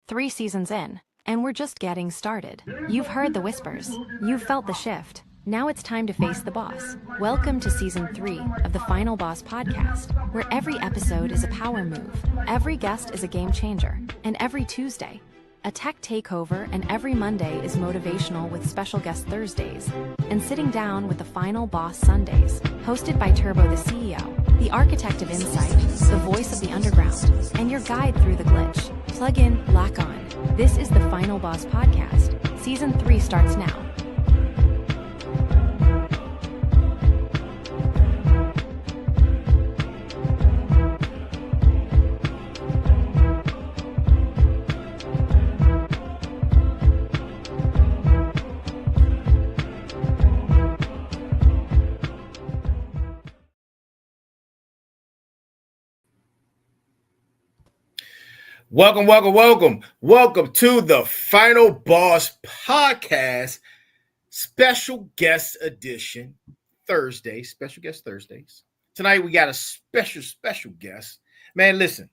3 seasons in, and we're just getting started. You've heard the whispers. You've felt the shift. Now it's time to face the boss. Welcome to Season 3 of the Final Boss podcast, where every episode is a power move, every guest is a game changer, and every Tuesday, a tech takeover, and every Monday is motivational with special guest Thursdays, and sitting down with the Final Boss Sundays, hosted by Turbotheceo, the architect of insight, the voice of the underground, and your guide through the glitch. Plug in, lock on. This is the Final Boss podcast. Season 3 starts now. Welcome to the Final Boss podcast, special guest edition, Thursday, special guest Thursdays. Tonight we got a special guest. Man, listen,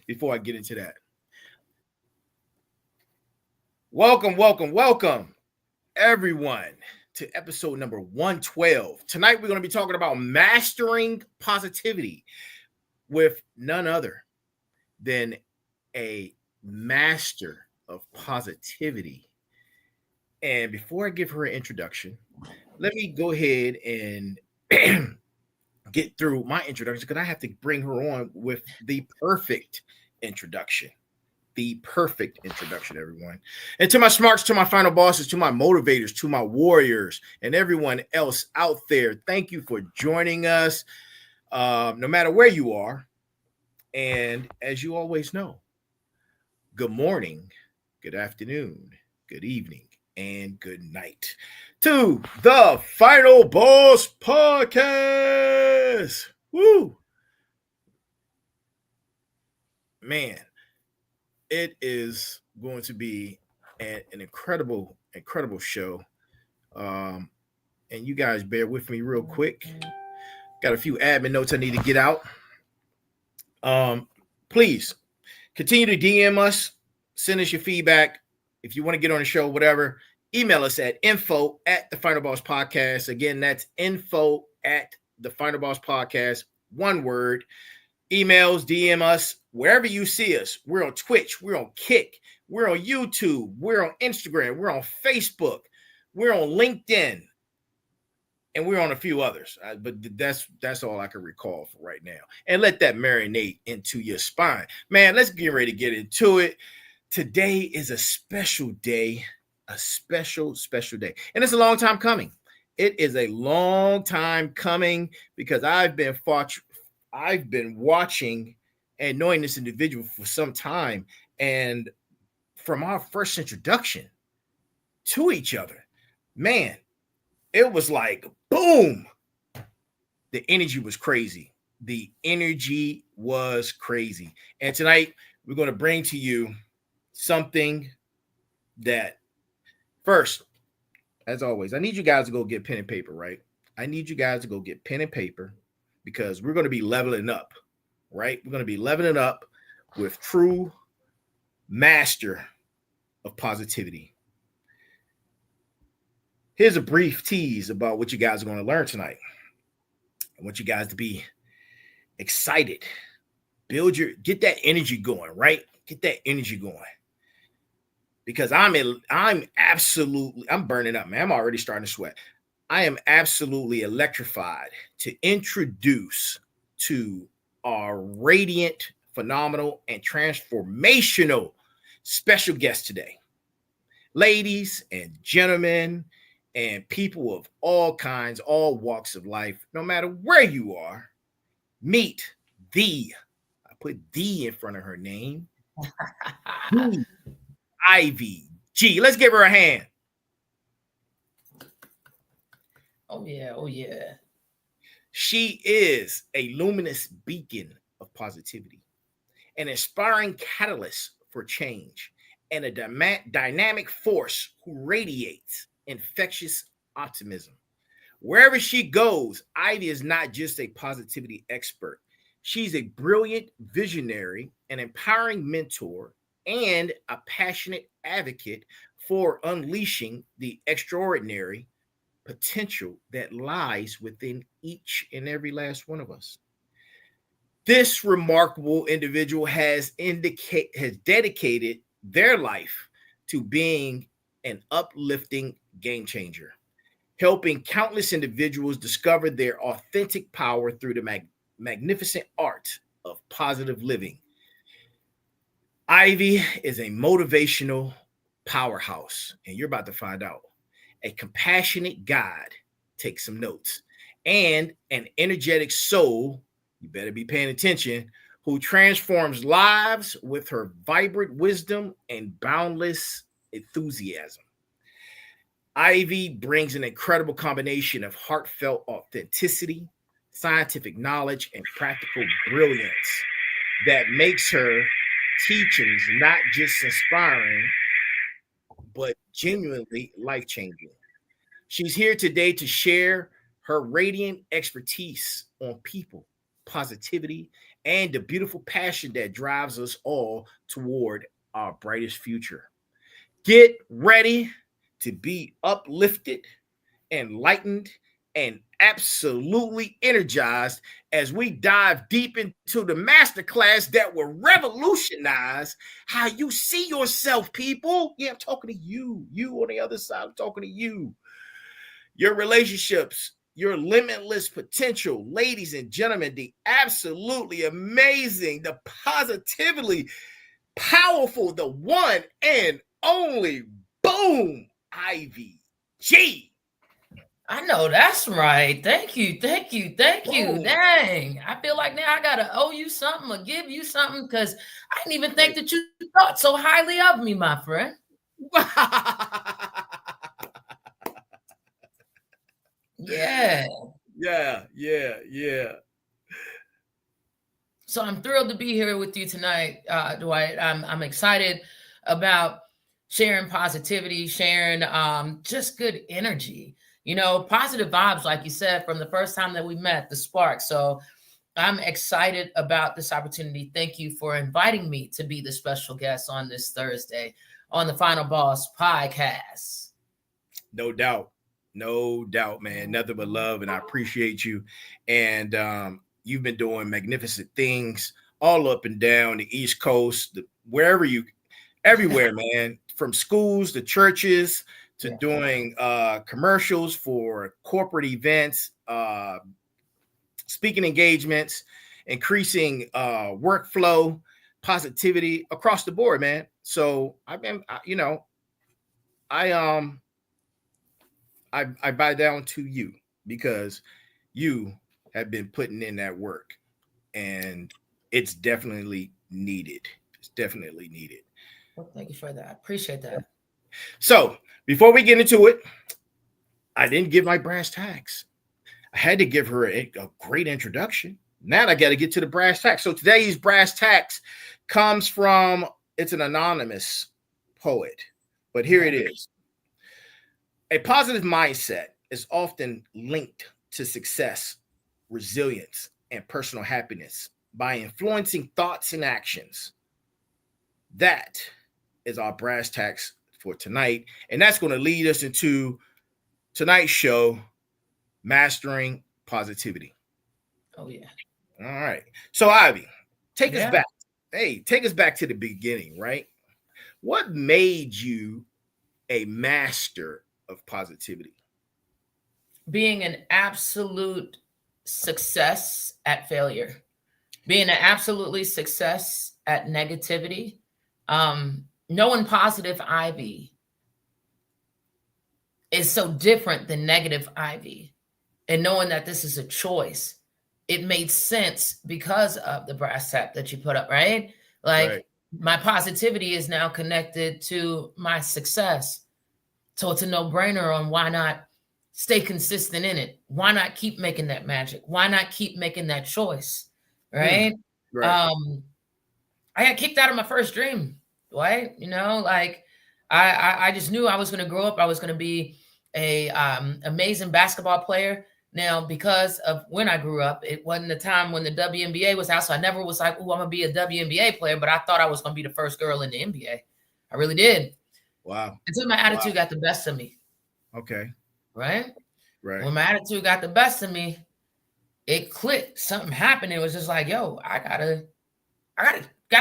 before I get into that, welcome, everyone, to episode number 112. Tonight we're going to be talking about mastering positivity with none other than a master of positivity. And before I give her an introduction, let me go ahead and get through my introduction, because I have to bring her on with the perfect introduction. The perfect introduction, everyone. And to my smarts, to my final bosses, to my motivators, to my warriors, and everyone else out there, thank you for joining us, no matter where you are. And as you always know, good morning, good afternoon, good evening, and good night to the Final Boss podcast. Woo! Man, it is going to be an incredible show. And you guys bear with me real quick. Got a few admin notes I need to get out. Please continue to DM us, send us your feedback. If you want to get on the show, whatever, email us at info@TheFinalBossPodcast. Again, that's info@TheFinalBossPodcast. One word. Emails, DM us, wherever you see us. We're on Twitch, we're on Kick, we're on YouTube, we're on Instagram, we're on Facebook, we're on LinkedIn, and we're on a few others, but that's all I can recall for right now. And let that marinate into your spine. Man, let's get ready to get into it. Today is a special day, a special day. And it's a long time coming. It is a long time coming because I've been watching and knowing this individual for some time. And from our first introduction to each other, man, it was like, boom. The energy was crazy. And tonight, we're going to bring to you something that, first, as always, I need you guys to go get pen and paper, right? I need you guys to go get pen and paper because we're going to be leveling up, right? We're going to be leveling up with true master of positivity. Here's a brief tease about what you guys are going to learn tonight. I want you guys to be excited. Get that energy going, right? Get that energy going. Because I'm burning up, man. I'm already starting to sweat. I am absolutely electrified to introduce to our radiant, phenomenal, and transformational special guest today. Ladies and gentlemen, and people of all kinds, all walks of life, no matter where you are, meet I put the in front of her name, Ivey Ghee. Let's give her a hand. Oh yeah. She is a luminous beacon of positivity, an inspiring catalyst for change, and a dynamic force who radiates infectious optimism. Wherever she goes, Ivey is not just a positivity expert. She's a brilliant visionary, an empowering mentor, and a passionate advocate for unleashing the extraordinary potential that lies within each and every last one of us. This remarkable individual has dedicated their life to being an uplifting game changer, helping countless individuals discover their authentic power through the magnificent art of positive living. Ivy is a motivational powerhouse, and you're about to find out. A compassionate guide, take some notes, and an energetic soul, you better be paying attention, who transforms lives with her vibrant wisdom and boundless enthusiasm. Ivy brings an incredible combination of heartfelt authenticity, scientific knowledge, and practical brilliance that makes her teachings not just inspiring, but genuinely life-changing. She's here today to share her radiant expertise on people, positivity, and the beautiful passion that drives us all toward our brightest future. Get ready to be uplifted, enlightened, and absolutely energized as we dive deep into the masterclass that will revolutionize how you see yourself, people. Yeah, I'm talking to you. You on the other side, I'm talking to you. Your relationships, your limitless potential, ladies and gentlemen, the absolutely amazing, the positively powerful, the one and only, boom, Ivey Ghee. I know that's right. Thank you. Boom. Dang. I feel like now I gotta owe you something or give you something because I didn't even think that you thought so highly of me, my friend. Yeah. Yeah. So I'm thrilled to be here with you tonight, Dwight. I'm excited about sharing positivity, sharing just good energy. You know, positive vibes, like you said, from the first time that we met, the spark. So I'm excited about this opportunity. Thank you for inviting me to be the special guest on this Thursday on the Final Boss podcast. No doubt, man. Nothing but love, and I appreciate you. And you've been doing magnificent things all up and down the East Coast, everywhere, man. From schools to churches to doing commercials for corporate events, speaking engagements, increasing workflow, positivity across the board, man. So I buy down to you because you have been putting in that work, and it's definitely needed. Well, thank you for that. I appreciate that. So before we get into it, I didn't give my brass tacks. I had to give her a great introduction. Now I got to get to the brass tacks. So today's brass tacks comes from, it's an anonymous poet, but here it is. A positive mindset is often linked to success, resilience, and personal happiness by influencing thoughts and actions. That is our brass tacks for tonight. And that's going to lead us into tonight's show, Mastering Positivity. Oh, yeah. All right. So, Ivy, take us back. Hey, take us back to the beginning, right? What made you a master of positivity? Being an absolute success at failure, being an absolutely success at negativity, knowing positive Ivy is so different than negative Ivy, and knowing that this is a choice, it made sense because of the brass tack that you put up, right? Like right. My positivity is now connected to my success. So it's a no-brainer on why not stay consistent in it. Why not keep making that magic? Why not keep making that choice? Right. Right. I got kicked out of my first dream, Dwight. You know, like I just knew I was going to grow up. I was going to be a amazing basketball player. Now, because of when I grew up, it wasn't the time when the WNBA was out. So I never was like, oh, I'm going to be a WNBA player. But I thought I was going to be the first girl in the NBA. I really did. Wow. Until my attitude got the best of me. Okay. Right? Right. When my attitude got the best of me, it clicked. Something happened. It was just like, yo, I gotta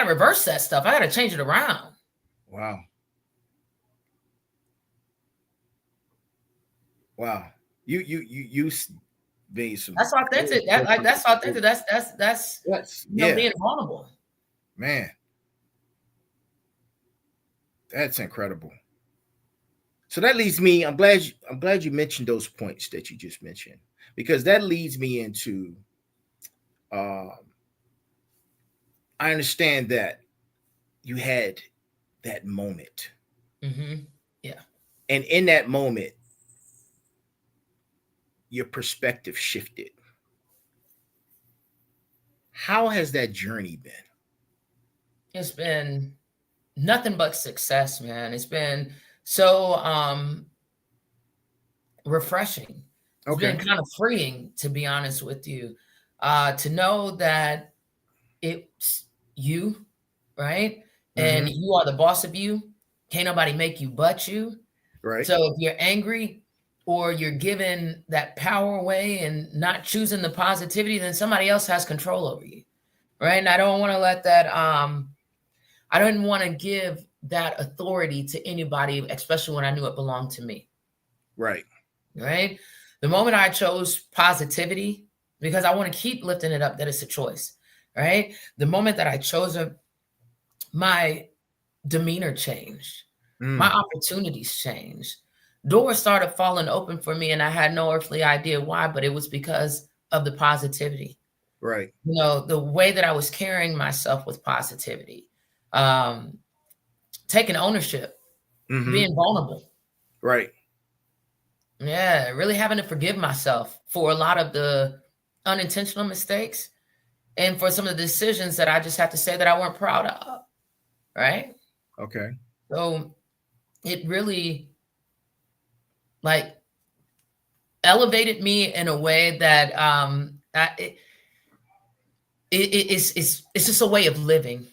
reverse that stuff. I gotta change it around. Wow. Wow. You being some. That's authentic. That's authentic. That's being vulnerable. Man. That's incredible. So that leads me, I'm glad you mentioned those points that you just mentioned, because that leads me into I understand that you had that moment. Mm-hmm. Yeah. And in that moment, your perspective shifted. How has that journey been? It's been nothing but success, man. It's been so refreshing. It's been kind of freeing, to be honest with you, to know that it's you, right? And you are the boss of you. Can't nobody make you but you. Right. So if you're angry or you're giving that power away and not choosing the positivity, then somebody else has control over you, right? And I don't want to let that, I didn't want to give that authority to anybody, especially when I knew it belonged to me. Right. Right. The moment I chose positivity, because I want to keep lifting it up, that it's a choice, right? The moment that I chose it, my demeanor changed. My opportunities changed. Doors started falling open for me, and I had no earthly idea why, but it was because of the positivity. Right. You know, the way that I was carrying myself with positivity, taking ownership, being vulnerable. Right. Yeah, really having to forgive myself for a lot of the unintentional mistakes and for some of the decisions that I just have to say that I weren't proud of. Right. Okay. So it really like elevated me in a way that it's just a way of living.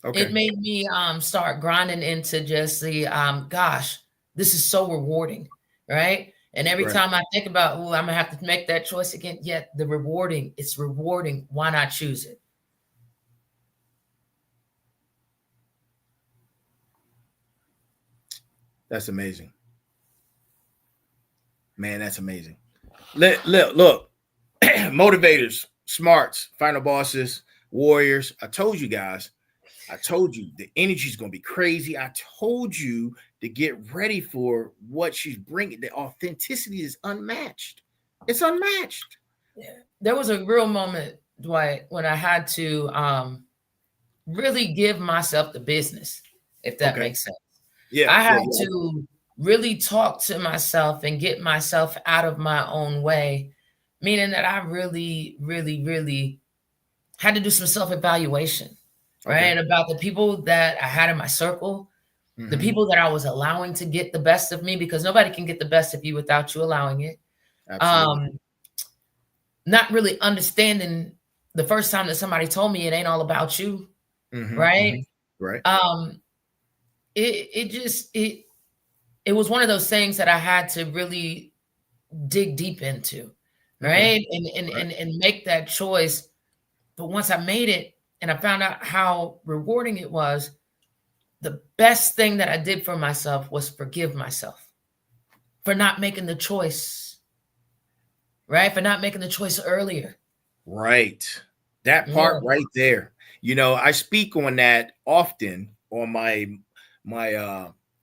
Okay. It made me start grinding into just the gosh, this is so rewarding, right? And every time I think about, oh, I'm gonna have to make that choice again, yet it's rewarding. Why not choose it? That's amazing. Man, that's amazing. Look, motivators, smarts, final bosses, warriors. I told you guys, the energy is going to be crazy. I told you to get ready for what she's bringing. The authenticity is unmatched. It's unmatched. Yeah. There was a real moment, Dwight, when I had to really give myself the business, if that makes sense. Yeah, I had to really talk to myself and get myself out of my own way, meaning that I really, really, really had to do some self-evaluation, right? About the people that I had in my circle, the people that I was allowing to get the best of me, because nobody can get the best of you without you allowing it. Absolutely. Not really understanding the first time that somebody told me it ain't all about you, right? Right. It was one of those things that I had to really dig deep into, right? And make that choice. But once I made it and I found out how rewarding it was, the best thing that I did for myself was forgive myself for not making the choice, right? For not making the choice earlier. Right. That part right there. You know, I speak on that often on my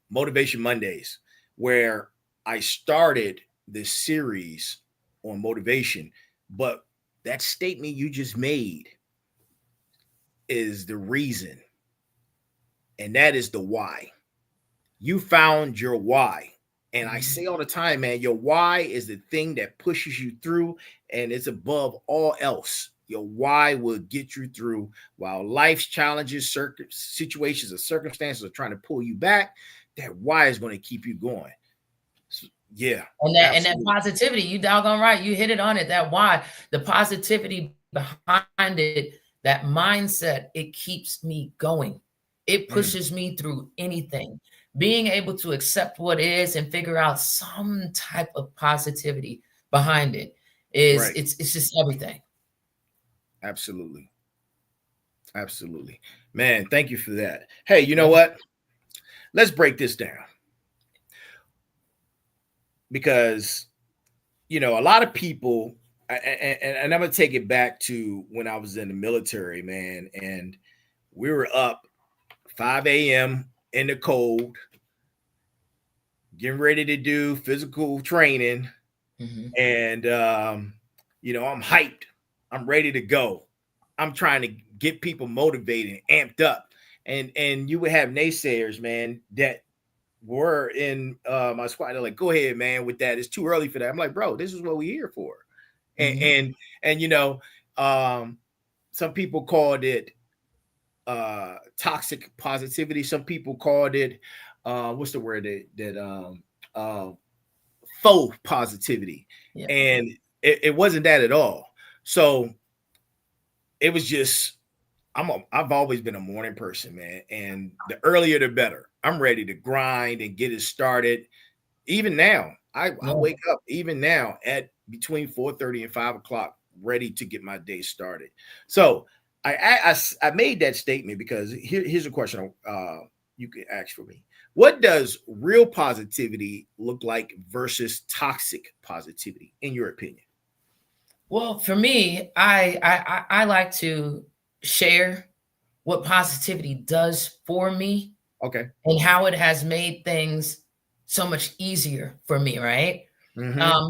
Motivation Mondays, where I started this series on motivation. But that statement you just made is the reason. And that is the why. You found your why. And I say all the time, man, your why is the thing that pushes you through, and it's above all else. Your why will get you through while life's challenges, situations, or circumstances are trying to pull you back. That why is going to keep you going. Yeah. And that positivity, you doggone right, you hit it on it. That why, the positivity behind it, that mindset, it keeps me going. It pushes me through anything. Being able to accept what is and figure out some type of positivity behind it is Right. it's just everything. Absolutely. Absolutely. Man, thank you for that. Hey, you know what? Let's break this down. Because, you know, a lot of people, and I'm going to take it back to when I was in the military, man, and we were up 5 a.m. in the cold, getting ready to do physical training. And, you know, I'm hyped. I'm ready to go. I'm trying to get people motivated, amped up. And you would have naysayers, man, that were in my squad. They're like, go ahead, man, with that. It's too early for that. I'm like, bro, this is what we're here for. And you know, some people called it toxic positivity. Some people called it what's the word that faux positivity. Yeah. And it wasn't that at all. So it was just I've always been a morning person, man. And the earlier the better. I'm ready to grind and get it started. Even now, I wake up even now at between 4:30 and 5 o'clock, ready to get my day started. So I made that statement because here's a question you can ask for me. What does real positivity look like versus toxic positivity, in your opinion? Well, for me, I like to share what positivity does for me. Okay. And how it has made things so much easier for me, right?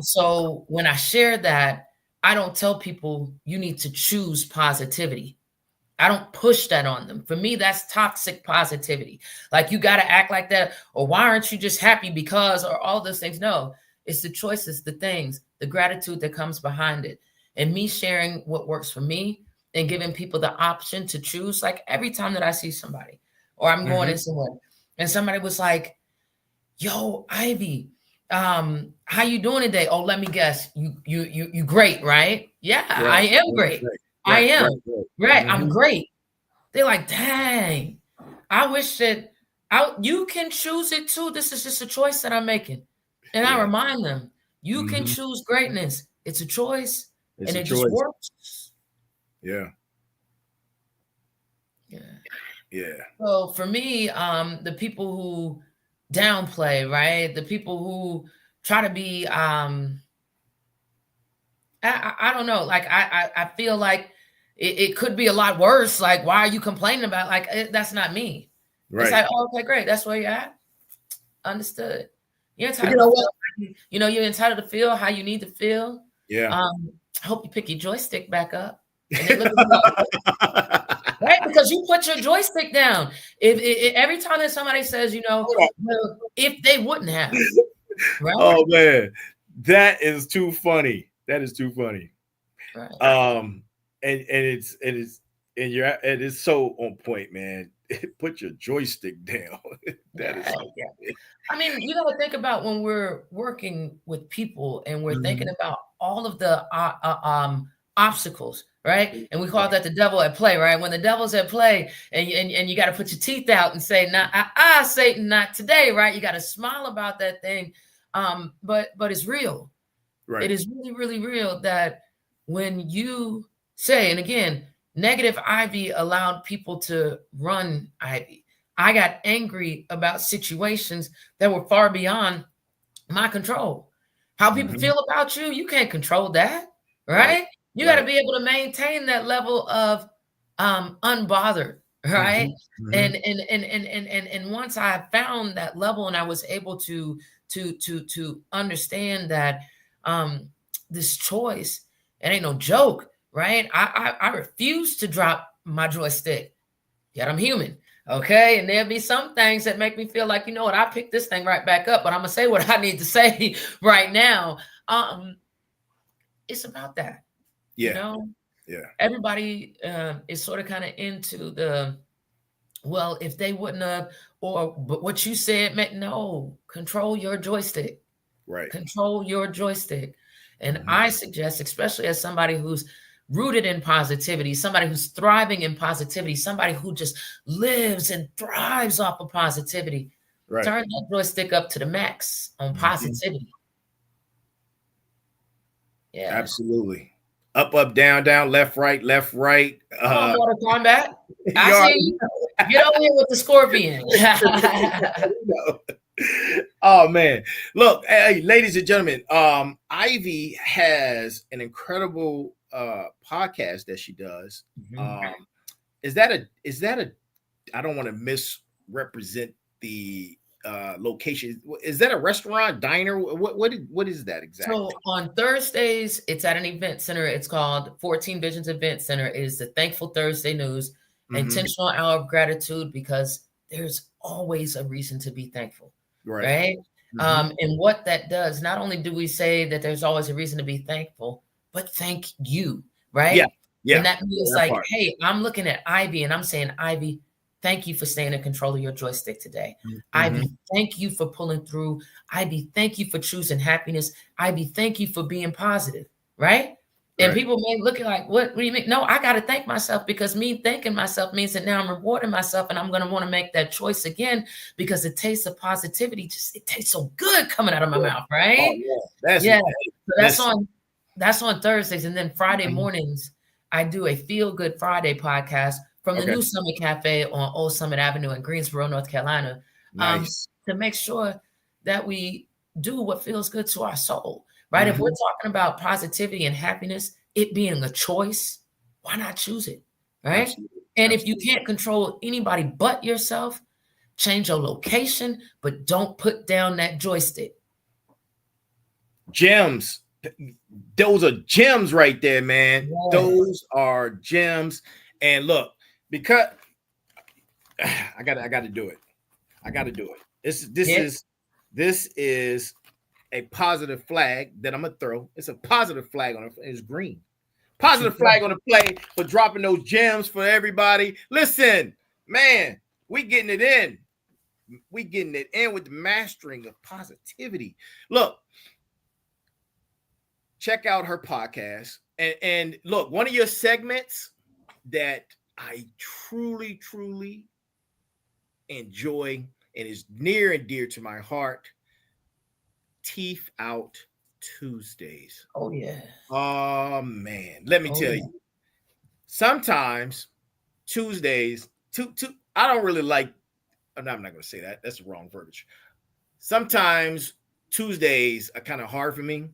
So when I share that, I don't tell people you need to choose positivity. I don't push that on them. For me, that's toxic positivity. Like, you got to act like that, or why aren't you just happy because, or all those things. No, it's the choices, the things, the gratitude that comes behind it. And me sharing what works for me and giving people the option to choose. Like, every time that I see somebody or I'm going in somewhere and somebody was like, yo, Ivy, how you doing today? Oh, let me guess. You great, right? Yeah, I am great. I am. Right. I'm great. They're like, dang, I wish that you can choose it too. This is just a choice that I'm making. And I remind them, you can choose greatness. It's a choice. And it just works. Yeah. Yeah. Yeah. So for me, the people who downplay, right? The people who try to be, I don't know. Like, I feel like it could be a lot worse. Like, why are you complaining about? Like, that's not me. Right. It's like, oh, okay, great. That's where you're at. Understood. You're entitled You know to feel, you know, you're entitled to feel how you need to feel. Yeah. I hope you pick your joystick back up. And then look at right? Because you put your joystick down. If every time that somebody says, you know, well, if they wouldn't have, right? Oh man, that is too funny. That is too funny. Right. And it's so on point, man. Put your joystick down. That is so funny. I mean, you got to think about when we're working with people and we're thinking about all of the obstacles, right? And we call that the devil at play, right? When the devil's at play and you got to put your teeth out and say, nah, Satan, not today, right? You got to smile about that thing. But it's real. Right. It is really, really real that when you say, and again, negative Ivy allowed people to run Ivy. I got angry about situations that were far beyond my control. How people feel about you, you can't control that, right? You got to be able to maintain that level of unbothered, right? And once I found that level and I was able to understand that this choice, it ain't no joke, right? I refuse to drop my joystick, yet I'm human. Okay. And there'll be some things that make me feel like, you know what, I picked this thing right back up, but I'm gonna say what I need to say right now. It's about that. Yeah. You know? Yeah. Everybody is sort of kind of into the, well, if they wouldn't have, or but what you said meant no, control your joystick. Right. Control your joystick. And I suggest, especially as somebody who's rooted in positivity, somebody who's thriving in positivity, somebody who just lives and thrives off of positivity, turn that joystick up to the max on positivity. Yeah. Absolutely. Up, down, down, left, right, left, right. Come on, Mortal Kombat. I see you. Get over here with the scorpion. Oh man. Look, hey, ladies and gentlemen, Ivy has an incredible podcast that she does. Is that a I don't want to misrepresent the location. Is that a restaurant, diner? What is that exactly? So on Thursdays, it's at an event center. It's called 14 Visions Event Center. It is the Thankful Thursday News, intentional hour of gratitude, because there's always a reason to be thankful, right? And what that does, not only do we say that there's always a reason to be thankful, but thank you, right? Yeah. And that means hey, I'm looking at Ivy and I'm saying, Ivy, thank you for staying in control of your joystick today. Ivy, thank you for pulling through. Ivy, thank you for choosing happiness. Ivy, thank you for being positive, right? And people may look at like, what do you mean? No, I got to thank myself, because me thanking myself means that now I'm rewarding myself, and I'm going to want to make that choice again, because the taste of positivity it tastes so good coming out of my mouth, right? So that's on Thursdays. And then Friday mornings, I do a Feel Good Friday podcast from the New Summit Cafe on Old Summit Avenue in Greensboro, North Carolina, to make sure that we do what feels good to our soul. Right? If we're talking about positivity and happiness, it being a choice, why not choose it? Right? And if you can't control anybody but yourself, change your location, but don't put down that joystick. Gems. Those are gems right there, man. Yeah. Those are gems. And look, because I got to do it. I got to do it. This is a positive flag that I'm gonna throw. It's a positive flag on it. It's green. Positive flag on the play for dropping those gems for everybody. Listen, man, we getting it in. We getting it in with the mastering of positivity. Look, check out her podcast. And look, one of your segments that I truly, truly enjoy and is near and dear to my heart, Teeth Out Tuesdays. Oh yeah. Oh man, let me tell you. Sometimes Tuesdays, I don't really like. I'm not going to say that. That's the wrong verbiage. Sometimes Tuesdays are kind of hard for me,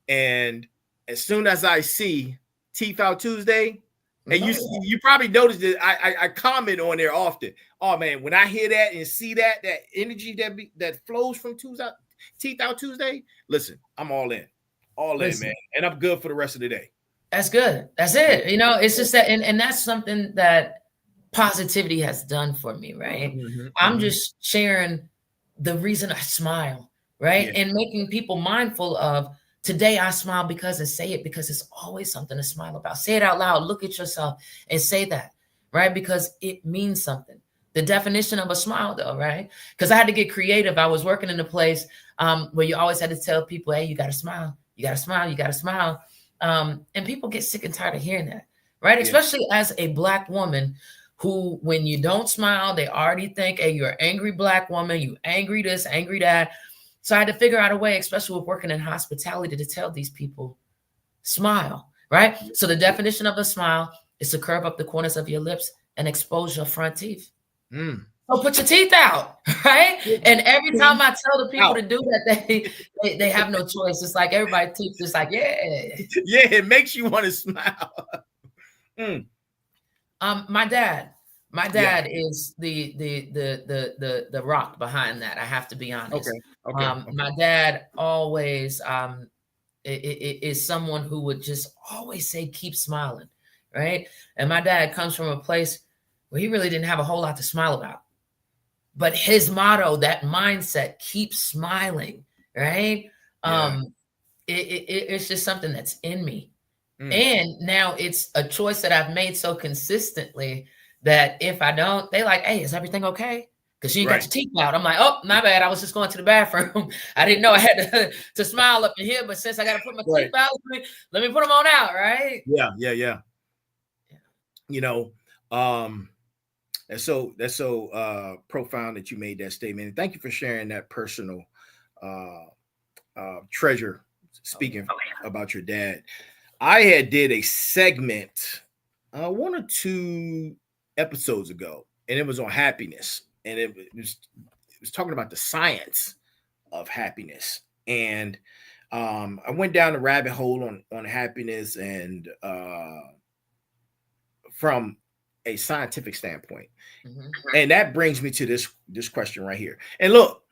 and as soon as I see Teeth Out Tuesday, and you probably noticed that I comment on there often. Oh man, when I hear that and see that energy that flows from Teeth Out Tuesday, listen, I'm all in, man, and I'm good for the rest of the day. That's good. That's it. You know, it's just that, and that's something that positivity has done for me, right? I'm just sharing the reason I smile, right? And making people mindful of today I smile because, and say it because it's always something to smile about. Say it out loud, look at yourself and say that, right? Because it means something. The definition of a smile though, right? Because I had to get creative. I was working in a place where you always had to tell people, hey, you got to smile, you got to smile, you got to smile. And people get sick and tired of hearing that, right? Yeah. Especially as a Black woman who, when you don't smile, they already think, hey, you're an angry Black woman, you angry this, angry that. So I had to figure out a way, especially with working in hospitality, to tell these people, smile, right? So the definition of a smile is to curve up the corners of your lips and expose your front teeth. So put your teeth out, right? And every time I tell the people to do that, they have no choice. It's like everybody's teeth is like, yeah, it makes you want to smile. My dad is the rock behind that. I have to be honest. Okay. My dad always is someone who would just always say, keep smiling, right? And my dad comes from a place where he really didn't have a whole lot to smile about. But his motto, that mindset, keep smiling, right? Yeah. It's just something that's in me. And now it's a choice that I've made so consistently that if I don't, they like, hey, is everything okay? because she ain't got your teeth out. I'm like, oh, my bad. I was just going to the bathroom. I didn't know I had to smile up in here, but since I got to put my teeth out, let me put them on out, right? Yeah. You know, that's so profound that you made that statement. And thank you for sharing that personal treasure, speaking about your dad. I had did a segment 1 or 2 episodes ago, and it was on happiness, and it was talking about the science of happiness. And I went down the rabbit hole on happiness, and from a scientific standpoint. And that brings me to this question right here. And look,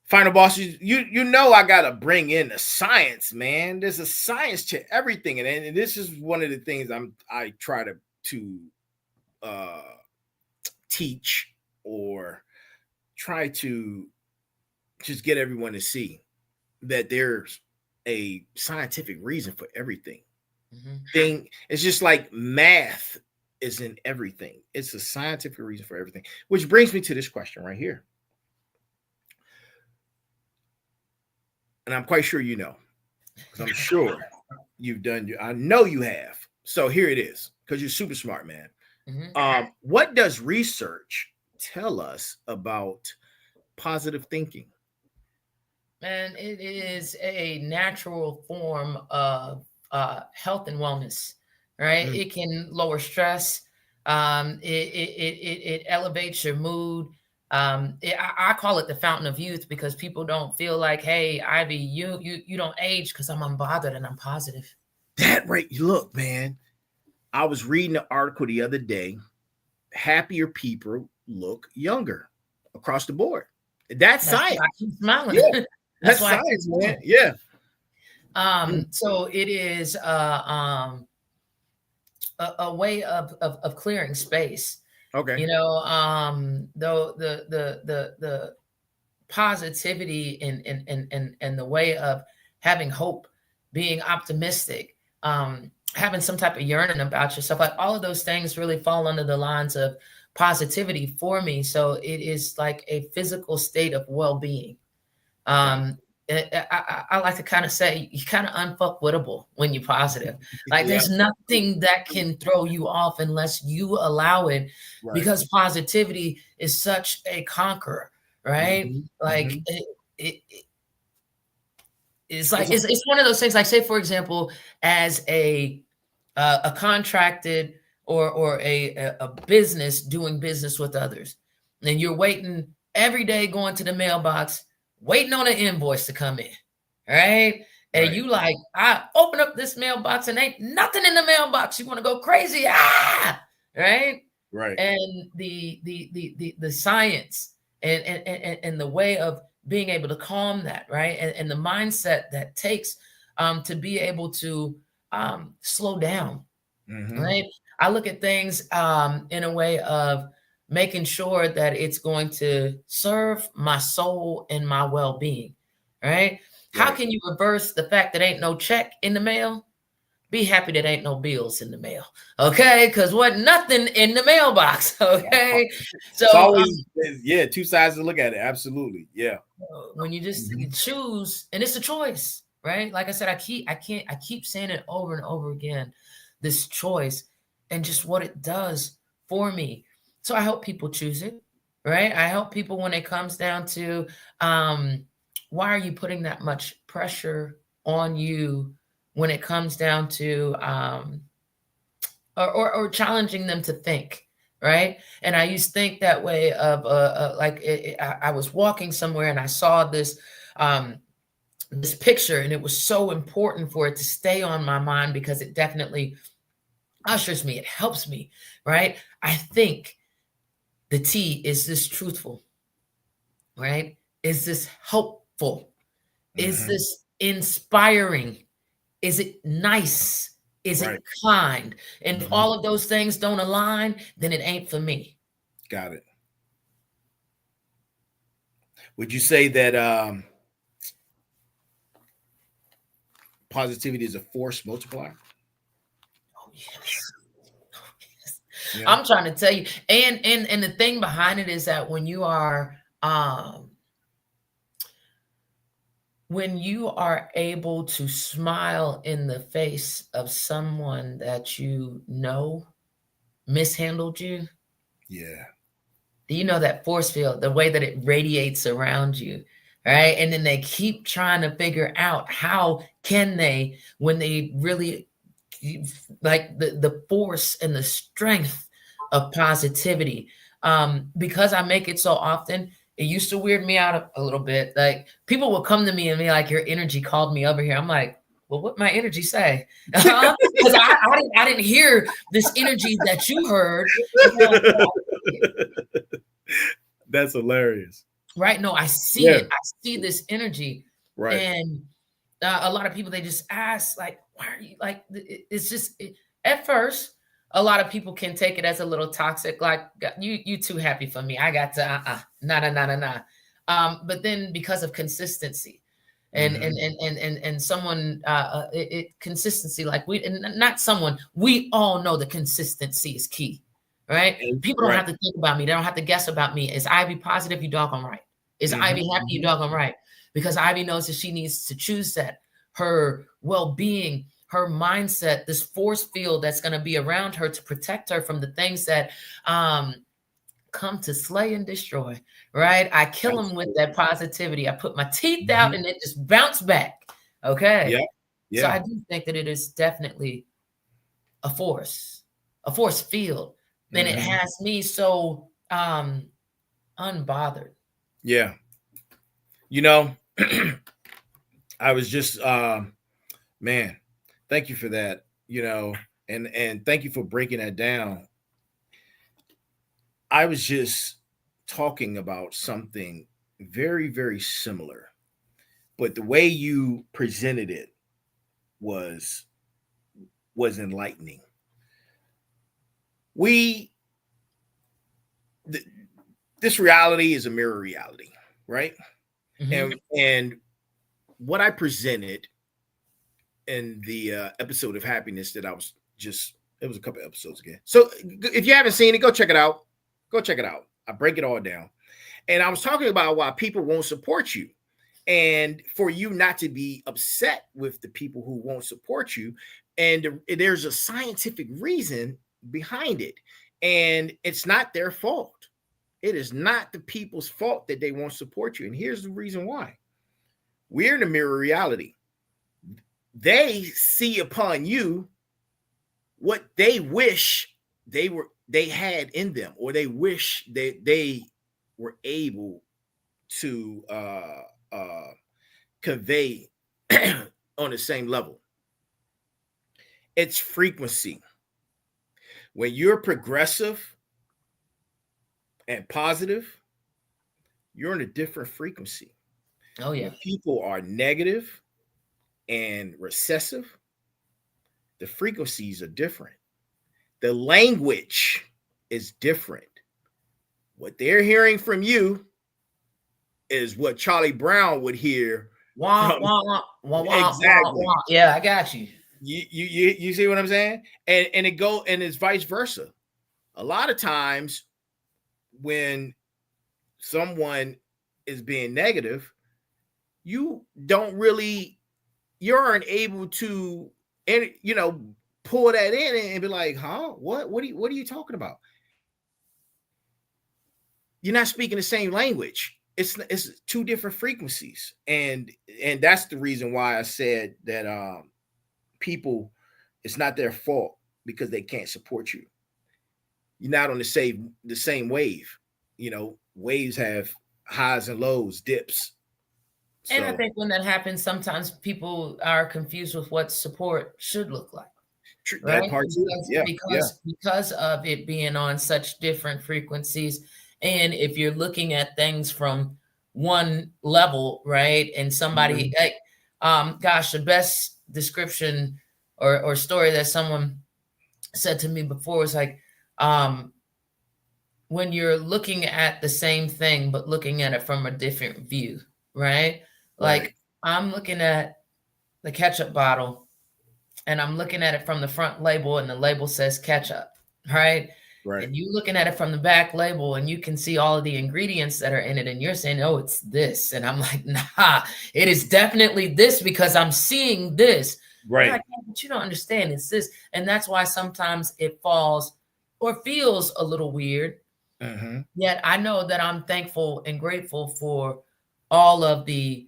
Final Boss, you know I gotta bring in the science, man. There's a science to everything, and this is one of the things I try to teach, or try to just get everyone to see that there's a scientific reason for everything. It's just like math is in everything. It's a scientific reason for everything, which brings me to this question right here. And I'm quite sure you know, because I'm sure you've done. I know you have. So here it is, because you're super smart, man. What does research tell us about positive thinking? Man, it is a natural form of health and wellness, right? It can lower stress. It elevates your mood. I call it the fountain of youth, because people don't feel like, hey, Ivy, you don't age, because I'm unbothered and I'm positive. That right. Look, man, I was reading an article the other day. Happier people look younger across the board. That's science. I keep smiling. Yeah. That's science, man. Yeah. So it is a way of clearing space. Okay. You know, though the positivity and the way of having hope, being optimistic, having some type of yearning about yourself, like all of those things really fall under the lines of positivity for me. So it is like a physical state of well-being. I like to kind of say you're kind of unfuckwittable when you're positive. Like there's nothing that can throw you off unless you allow it, because positivity is such a conqueror, right? Like it's like it's one of those things. Like, say for example, as a contracted or a business doing business with others, and you're waiting every day, going to the mailbox, waiting on an invoice to come in, right? And you like, I open up this mailbox and ain't nothing in the mailbox. You want to go crazy, right? Right. And the science and the way of being able to calm that, right? And the mindset that takes to be able to slow down, right? I look at things in a way of making sure that it's going to serve my soul and my well-being, right? How can you reverse the fact that ain't no check in the mail? Be happy that ain't no bills in the mail, okay? Because what, nothing in the mailbox, okay? So it's always, two sides to look at it. Absolutely, yeah. When you just choose, and it's a choice, right? Like I said, I keep saying it over and over again, this choice and just what it does for me. So I help people choose it, right? I help people when it comes down to why are you putting that much pressure on you when it comes down to or challenging them to think, right? And I used to think that way of I was walking somewhere and I saw this this picture, and it was so important for it to stay on my mind because it definitely ushers me. It helps me, right? I think the T, is this truthful, right? Is this helpful? Is this inspiring? Is it nice? Is it kind? And if all of those things don't align, then it ain't for me. Got it. Would you say that positivity is a force multiplier? Oh, yes. I'm trying to tell you. And the thing behind it is that when you are able to smile in the face of someone that you know mishandled you. Yeah. You know, that force field, the way that it radiates around you, right? And then they keep trying to figure out how can they, when they really like the force and the strength of positivity. Because I make it so often, it used to weird me out a little bit. Like people will come to me and be like, your energy called me over here. I'm like, well, what my energy say? Because I didn't hear this energy that you heard. That's hilarious. Right? No, I see it. I see this energy. Right. And a lot of people, they just ask, like, why are you like, it's just, at first, a lot of people can take it as a little toxic, like, you too happy for me. I got to, nah. But then because of consistency and someone, consistency, like we all know the consistency is key, right? People don't have to think about me. They don't have to guess about me. Is Ivy positive? You doggone right. Is Ivy happy? You doggone right. Because Ivy knows that she needs to choose that. Her well-being, her mindset, this force field that's going to be around her to protect her from the things that come to slay and destroy, right? I kill them with that positivity. I put my teeth out and it just bounced back. Okay. Yeah. So I do think that it is definitely a force field. And it has me so unbothered. Yeah. You know, I was just, man, thank you for that, you know, and thank you for breaking that down. I was just talking about something very, very similar, but the way you presented it was enlightening. This reality is a mirror reality, right? And what I presented in the episode of happiness that I was it was a couple episodes ago. So if you haven't seen it, go check it out. Go check it out. I break it all down. And I was talking about why people won't support you and for you not to be upset with the people who won't support you. And there's a scientific reason behind it. And it's not their fault. It is not the people's fault that they won't support you. And here's the reason why. We're in a mirror reality. They see upon you what they wish they had in them, or they wish that they were able to convey on the same level. It's frequency. When you're progressive and positive, you're in a different frequency. Oh, yeah. When people are negative and recessive, the frequencies are different. The language is different. What they're hearing from you is what Charlie Brown would hear. Exactly. Yeah, I got you. You see what I'm saying? And it's vice versa. A lot of times when someone is being negative, you aren't able to, pull that in and be like, huh? What are you talking about? You're not speaking the same language. It's two different frequencies. And that's the reason why I said that people, it's not their fault because they can't support you. You're not on the same wave. Waves have highs and lows, dips. And I think when that happens, sometimes people are confused with what support should look like. Right? That part too. Because of it being on such different frequencies. And if you're looking at things from one level, right? And somebody, the best description or story that someone said to me before was like, when you're looking at the same thing, but looking at it from a different view, right? Like I'm looking at the ketchup bottle and I'm looking at it from the front label and the label says ketchup, right? Right. And you looking at it from the back label and you can see all of the ingredients that are in it. And you're saying, oh, it's this. And I'm like, nah, it is definitely this because I'm seeing this. Right. Like, but you don't understand. It's this. And that's why sometimes it falls or feels a little weird. Yet I know that I'm thankful and grateful for all of the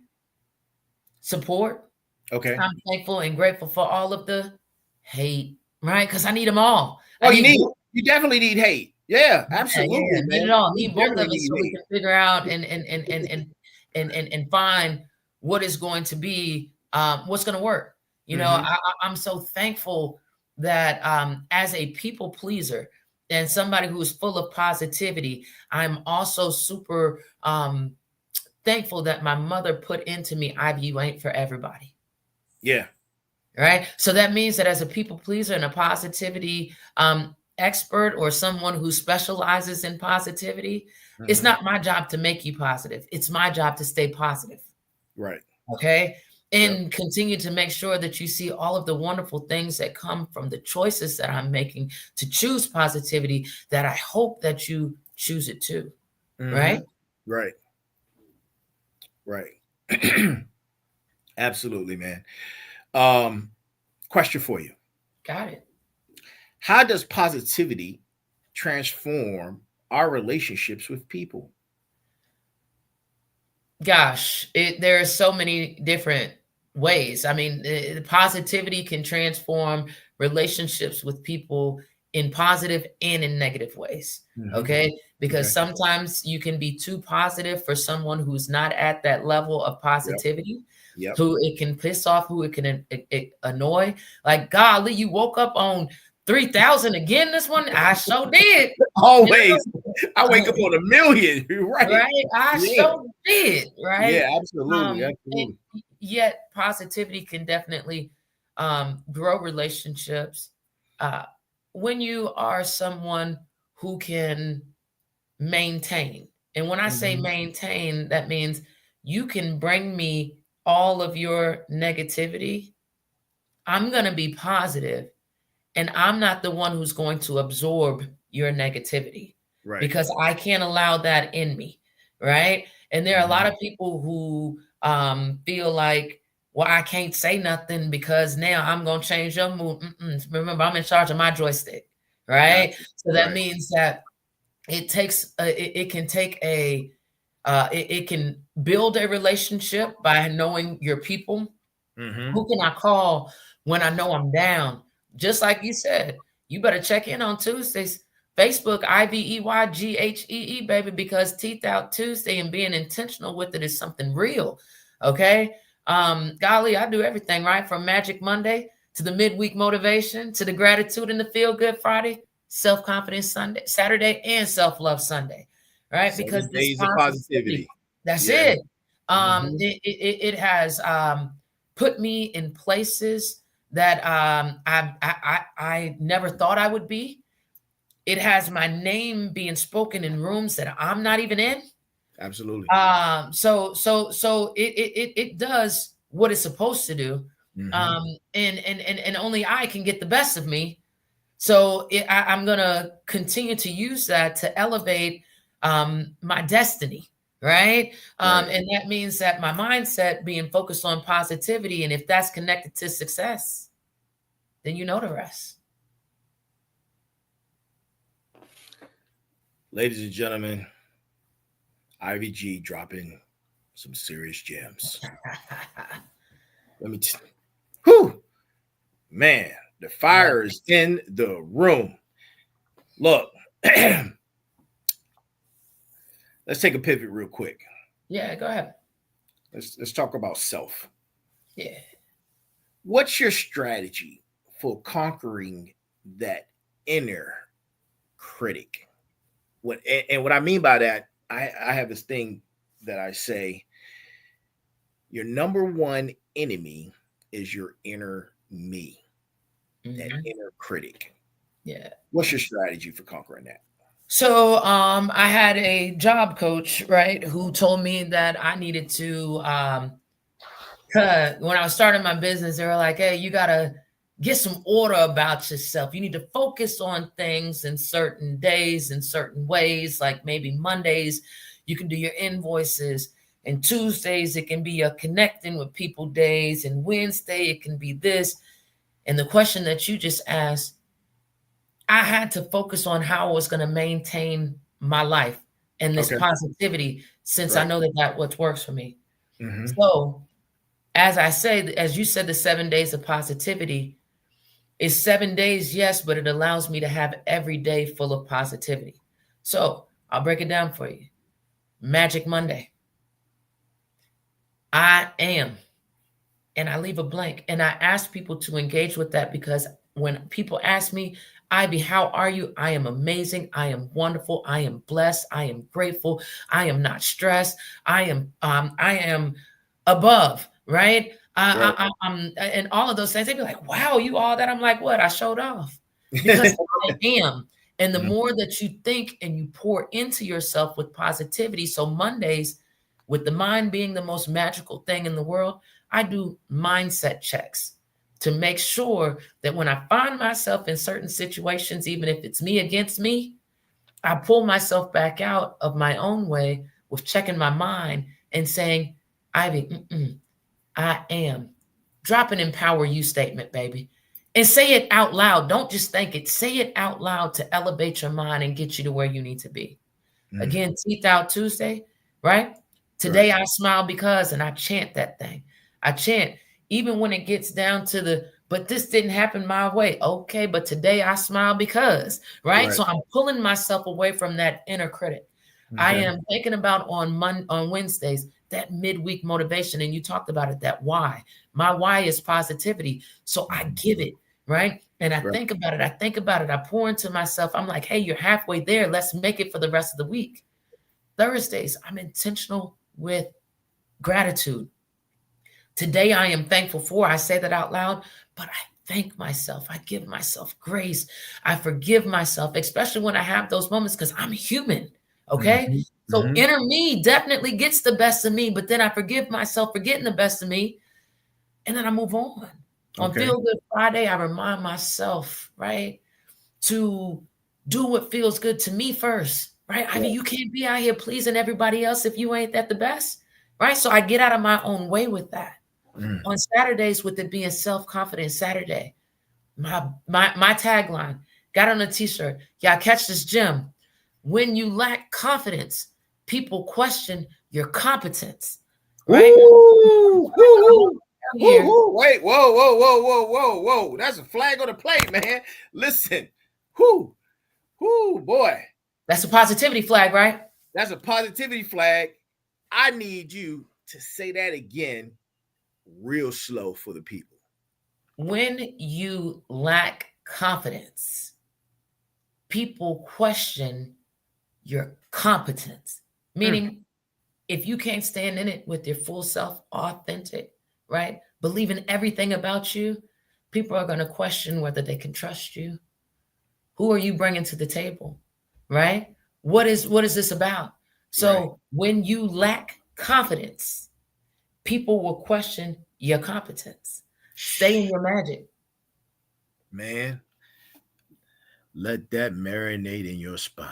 support. Okay. I'm thankful and grateful for all of the hate, right? Because I need them all. Oh, you definitely need hate. Yeah, absolutely. Yeah, man. need it all. Need both of us so we can figure out and find what is going to be what's going to work. You know, I'm so thankful that as a people pleaser and somebody who is full of positivity, I'm also super thankful that my mother put into me, Ivy, you ain't for everybody. Yeah. Right. So that means that as a people pleaser and a positivity expert or someone who specializes in positivity, it's not my job to make you positive. It's my job to stay positive. Right. Okay. And continue to make sure that you see all of the wonderful things that come from the choices that I'm making to choose positivity, that I hope that you choose it too. Right. Right. Right. Absolutely, man. Question for you. Got it. How does positivity transform our relationships with people? Gosh, there are so many different ways. I mean, positivity can transform relationships with people in positive and in negative ways. Okay. Because sometimes you can be too positive for someone who's not at that level of positivity. Who it can piss off, who it can annoy. Like, golly, you woke up on 3,000 again this one? I sure did. Always. You know? I wake up on 1 million. Right. Right. I sure did. Right. Yeah, absolutely. And yet positivity can definitely grow relationships when you are someone who can maintain. And when I say maintain, that means you can bring me all of your negativity. I'm going to be positive, and I'm not the one who's going to absorb your negativity, because I can't allow that in me. Right. And there are a lot of people who feel like, well, I can't say nothing because now I'm going to change your mood. Remember, I'm in charge of my joystick. Right. So that means that it takes, it can take it can build a relationship by knowing your people. Who can I call when I know I'm down? Just like you said, you better check in on Tuesdays. Facebook, IVEYGHEE, baby, because Teeth Out Tuesday and being intentional with it is something real. Okay. Golly, I do everything, right? From Magic Monday to the midweek motivation to the gratitude and the feel good Friday, self-confidence Sunday, Saturday, and self-love Sunday. Right. Because days of positivity. That's it. It has put me in places that I never thought I would be. It has my name being spoken in rooms that I'm not even in. Absolutely. So it does what it's supposed to do. And only I can get the best of me. So I'm gonna continue to use that to elevate my destiny. Right. And that means that my mindset being focused on positivity. And if that's connected to success, then you know the rest. Ladies and gentlemen, Ivey Ghee dropping some serious gems. Let me whew, man, the fire is in the room. Look, let's take a pivot real quick. Yeah, go ahead. Let's talk about self. Yeah. What's your strategy for conquering that inner critic? What I mean by that, I have this thing that I say, your number one enemy is your inner me, that inner critic. Yeah. What's your strategy for conquering that? So I had a job coach, right, who told me that I needed to when I was starting my business, they were like, hey, you gotta get some order about yourself. You need to focus on things in certain days, in certain ways, like maybe Mondays, you can do your invoices. And Tuesdays, it can be your connecting with people days. And Wednesday, it can be this. And the question that you just asked, I had to focus on how I was going to maintain my life and this positivity, since I know that what works for me. So as I say, as you said, the 7 days of positivity is 7 days, yes, but it allows me to have every day full of positivity. So I'll break it down for you. Magic Monday. I am. And I leave a blank. And I ask people to engage with that, because when people ask me, Ivy, how are you? I am amazing. I am wonderful. I am blessed. I am grateful. I am not stressed. I am above, right? And all of those things. They'd be like, wow, you all that? I'm like, what? I showed off, because I am. And the more that you think and you pour into yourself with positivity. So Mondays, with the mind being the most magical thing in the world, I do mindset checks to make sure that when I find myself in certain situations, even if it's me against me, I pull myself back out of my own way with checking my mind and saying, Ivy, I am. Drop an empower you statement, baby. And say it out loud. Don't just think it. Say it out loud to elevate your mind and get you to where you need to be. Again, Teeth Out Tuesday, right? Today I smile because, and I chant that thing. I chant, even when it gets down to but this didn't happen my way. Okay, but today I smile because, right? So I'm pulling myself away from that inner critic. I am thinking about on Wednesdays, that midweek motivation. And you talked about it, that why. My why is positivity. So I give it, right? And I think about it. I pour into myself. I'm like, hey, you're halfway there. Let's make it for the rest of the week. Thursdays, I'm intentional with gratitude. Today, I am thankful for, I say that out loud, but I thank myself. I give myself grace. I forgive myself, especially when I have those moments, because I'm human, okay? So inner me definitely gets the best of me, but then I forgive myself for getting the best of me, and then I move on. On Feel Good Friday, I remind myself, right, to do what feels good to me first, right? I mean, you can't be out here pleasing everybody else if you ain't at the best, right? So I get out of my own way with that. On Saturdays, with it being Self-Confident Saturday, my tagline, got on a t-shirt, y'all catch this gem. When you lack confidence, people question your competence, right? Ooh, wait, whoa. That's a flag on the plate, man. Listen, boy. That's a positivity flag, right? That's a positivity flag. I need you to say that again real slow for the people. When you lack confidence, people question your competence. Meaning, if you can't stand in it with your full self, authentic, right? Believing everything about you, people are going to question whether they can trust you. Who are you bringing to the table, right? What is this about? So when you lack confidence, people will question your competence. Stay in your magic. Man, let that marinate in your spine.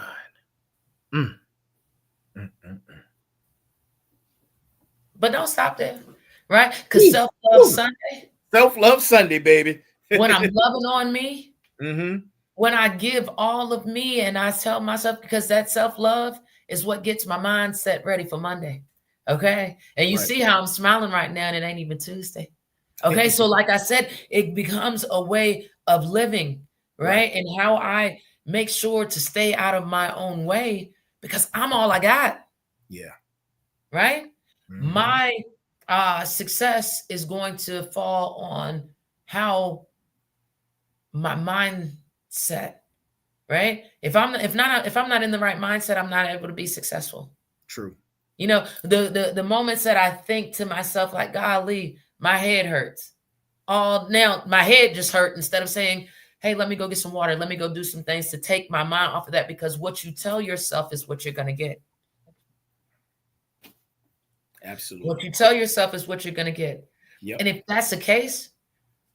But don't stop there, right? Because self-love Sunday. Self-love Sunday, baby. When I'm loving on me, when I give all of me and I tell myself, because that self-love is what gets my mindset ready for Monday. Okay. And you see how I'm smiling right now, and it ain't even Tuesday. Okay. So like I said, it becomes a way of living, right? And how I make sure to stay out of my own way, because I'm all I got. Yeah. Right. My success is going to fall on how my mindset, right? If I'm not in the right mindset, I'm not able to be successful. True. You know, the moments that I think to myself, like, golly, my head hurts. Now my head just hurt, instead of saying, hey, let me go get some water. Let me go do some things to take my mind off of that, because what you tell yourself is what you're going to get. Absolutely. What you tell yourself is what you're going to get. Yep. And if that's the case,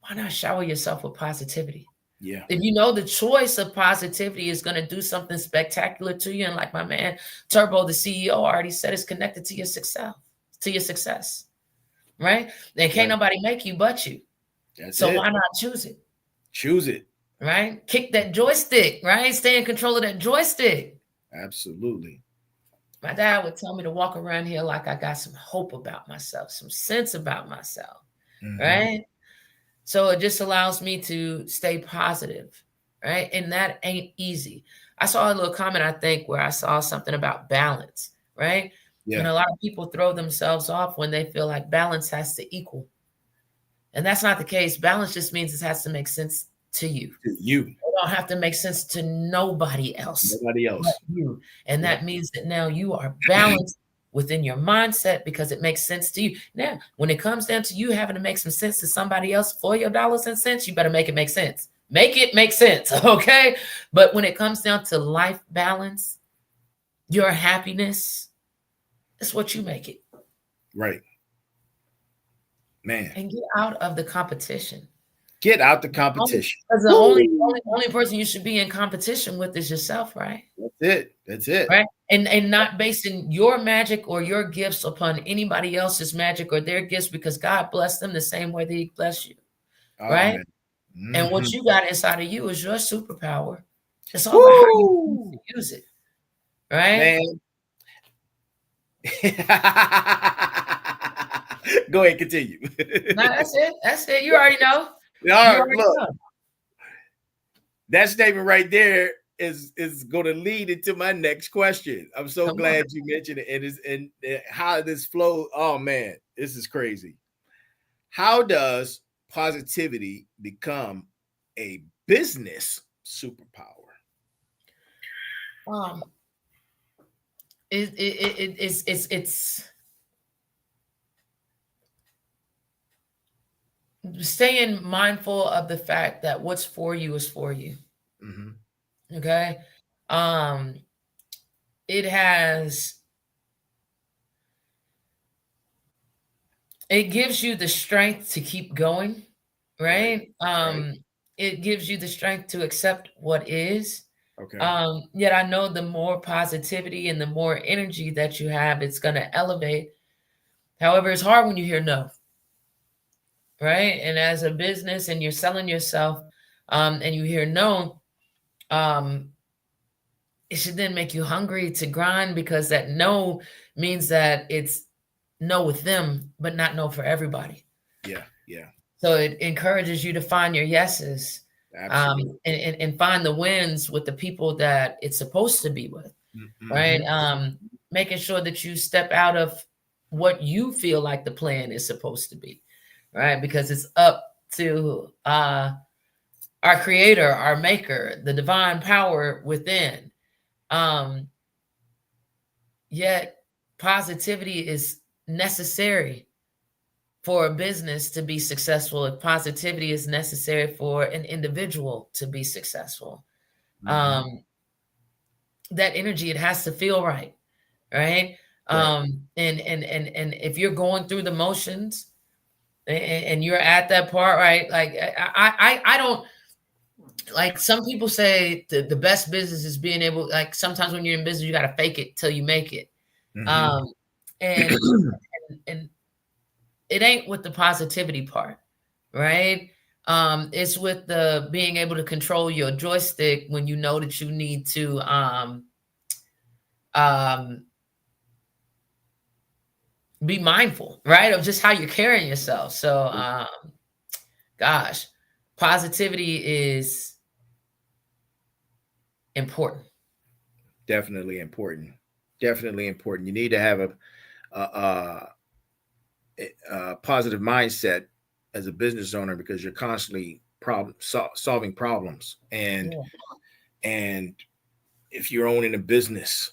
why not shower yourself with positivity? Yeah. If you know the choice of positivity is going to do something spectacular to you, and like my man Turbo, the CEO, already said, it's connected to your success, right? Then can't nobody make you but you. So why not choose it? Choose it. Right? Kick that joystick, right? Stay in control of that joystick. Absolutely. My dad would tell me to walk around here like I got some hope about myself, some sense about myself, right? So it just allows me to stay positive, right? And that ain't easy. I saw a little comment, I think, where I saw something about balance, right? Yeah. And a lot of people throw themselves off when they feel like balance has to equal. And that's not the case. Balance just means it has to make sense to you. It don't have to make sense to nobody else. Nobody else. But you. And that means that now you are balanced within your mindset because it makes sense to you. Now, when it comes down to you having to make some sense to somebody else for your dollars and cents, you better make it make sense. Make it make sense, okay? But when it comes down to life balance, your happiness, that's what you make it. Right. Man. And get out of the competition. Get out the competition. Because the only person you should be in competition with is yourself, right? That's it. Right. And not basing your magic or your gifts upon anybody else's magic or their gifts, because God blessed them the same way that He blessed you. Right. And what you got inside of you is your superpower. It's all about how you use it. Right. Go ahead, continue. No, that's it. That's it. You already know. That statement right there is going to lead into my next question. I'm so glad you mentioned it. And how this flows. Oh man, this is crazy. How does positivity become a business superpower? It's staying mindful of the fact that what's for you is for you. Okay. It gives you the strength to keep going, right? It gives you the strength to accept what is. Okay. Yet I know the more positivity and the more energy that you have, it's going to elevate. However, it's hard when you hear no, right? And as a business and you're selling yourself, and you hear no, it should then make you hungry to grind, because that no means that it's no with them, but not no for everybody. Yeah. So it encourages you to find your yeses, and find the wins with the people that it's supposed to be with, right? Making sure that you step out of what you feel like the plan is supposed to be, right? Because it's up to our creator, our maker, the divine power within. Yet positivity is necessary for a business to be successful. If positivity is necessary for an individual to be successful, that energy, it has to feel right. And if you're going through the motions and you're at that part, right? Like I don't, like some people say the best business is being able, like sometimes when you're in business, you got to fake it till you make it. And it ain't with the positivity part, right? It's with the being able to control your joystick when you know that you need to be mindful, right, of just how you're carrying yourself. So, gosh, positivity is important. Definitely important. You need to have a positive mindset as a business owner, because you're constantly solving problems, and if you're owning a business,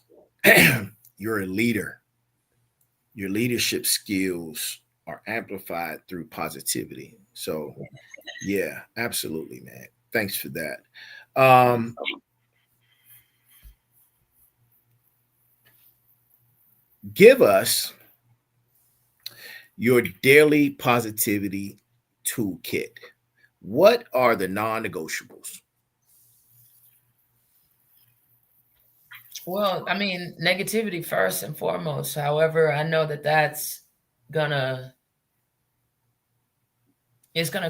you're a leader. Your leadership skills are amplified through positivity. So yeah, absolutely, man. Thanks for that. Give us your daily positivity toolkit. What are the non-negotiables? Well, I mean, negativity first and foremost. However, I know that it's gonna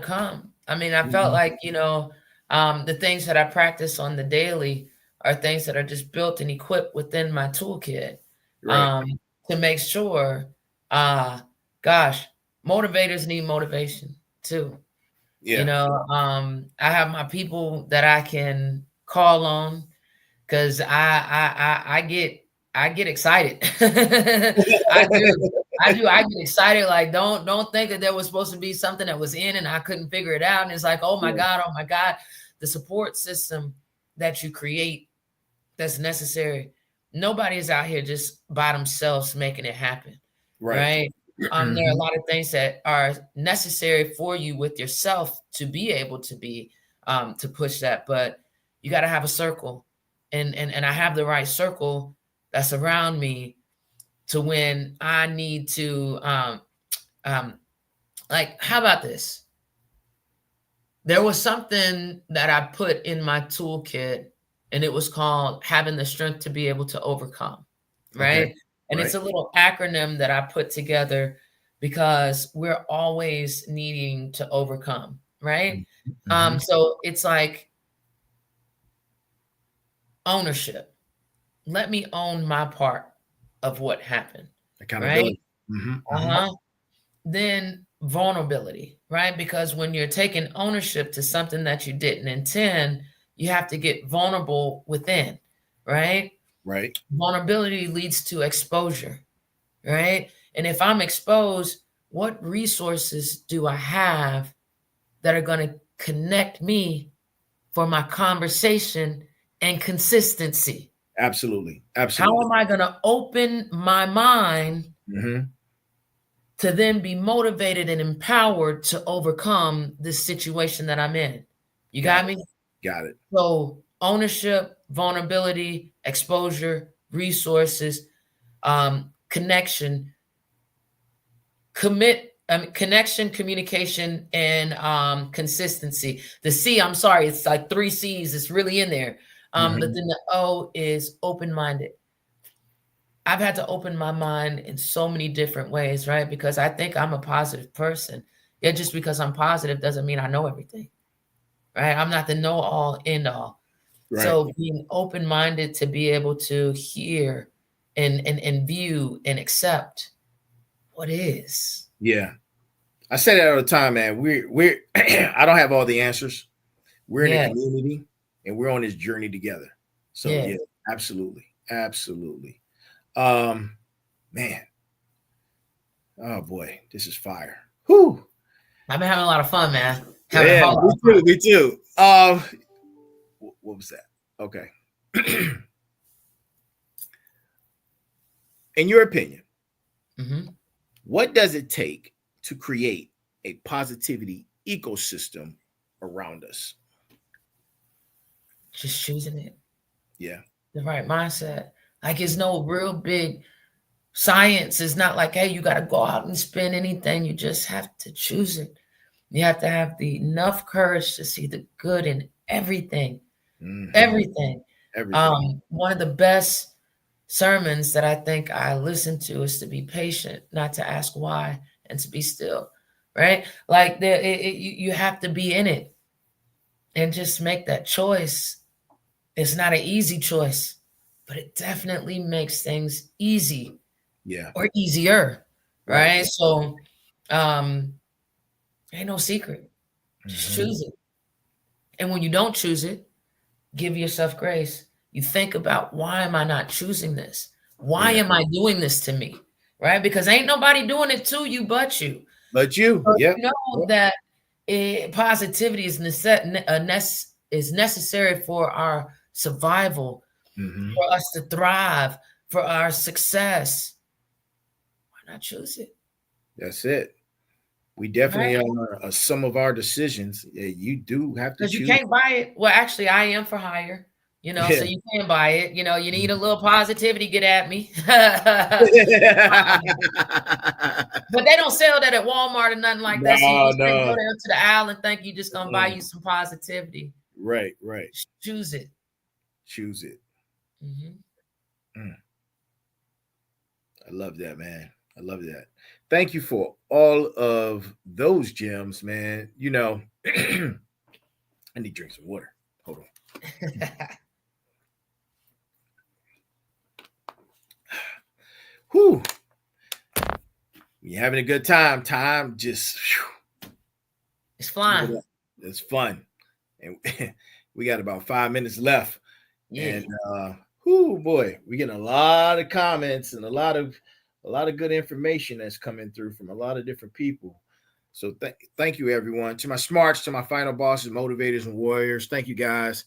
come. I mean, I felt like, the things that I practice on the daily are things that are just built and equipped within my toolkit, Right. to make sure, gosh, motivators need motivation too. Yeah. I have my people that I can call on because I get excited. I do. I get excited. Like, don't think that there was supposed to be something that was in and I couldn't figure it out. And it's like, oh my God, the support system that you create that's necessary. Nobody is out here just by themselves making it happen. Right. There are a lot of things that are necessary for you with yourself to be able to be to push that, but you got to have a circle, and I have the right circle that's around me to when I need to like, how about this? There was something that I put in my toolkit, and it was called having the strength to be able to overcome. Right. Okay. And it's a little acronym that I put together because we're always needing to overcome. Right. So it's like ownership. Let me own my part of what happened. Accountability. Right. Then vulnerability, right? Because when you're taking ownership to something that you didn't intend, you have to get vulnerable within, right? Right. Vulnerability leads to exposure, right? And if I'm exposed, what resources do I have that are going to connect me for my conversation and consistency? Absolutely. How am I going to open my mind to then be motivated and empowered to overcome this situation that I'm in? You got me? Got it. So ownership, vulnerability, exposure, resources, connection, connection, communication, and consistency. The C, I'm sorry, it's like 3 C's. It's really in there. But then the O is open-minded. I've had to open my mind in so many different ways, right? Because I think I'm a positive person. Yet just because I'm positive doesn't mean I know everything, right? I'm not the know-all, end-all. Right. So being open-minded to be able to hear and view and accept what is. Yeah. I say that all the time, man. We're I don't have all the answers. We're in a community and we're on this journey together. So yeah, absolutely. Absolutely. Man. Oh boy, this is fire. Whew. I've been having a lot of fun, man. Me too. What was that? Okay. In your opinion, what does it take to create a positivity ecosystem around us? Just choosing it. Yeah. The right mindset. Like, it's no real big science. It's not like, hey, you got to go out and spend anything. You just have to choose it. You have to have enough courage to see the good in everything. Everything. One of the best sermons that I think I listen to is to be patient, not to ask why, and to be still, right? Like, you have to be in it and just make that choice. It's not an easy choice, but it definitely makes things easy. Yeah. Or easier, right? So ain't no secret. Just choose it. And when you don't choose it, give yourself grace. You think about, why am I not choosing this? Why am I doing this to me? Right? Because ain't nobody doing it to you but you. But you. So you know that positivity is necessary for our survival, for us to thrive, for our success. Why not choose it? That's it. We definitely are some of our decisions. You do have to choose. Because you can't buy it. Well, actually, I am for hire. So you can buy it. You need a little positivity. Get at me. But they don't sell that at Walmart or nothing like that. So you just can't go down to the aisle and think you're just gonna buy you some positivity. Right. Choose it. Mm. I love that, man. I love that. Thank you for all of those gems, man. You know, I need to drink some water. Hold on. Whew. You're having a good time. Time just it's flying. It's fun. And we got about 5 minutes left. Yeah. And boy, we get a lot of comments and a lot of good information that's coming through from a lot of different people. So thank you, everyone. To my smarts, to my final bosses, motivators, and warriors. Thank you, guys.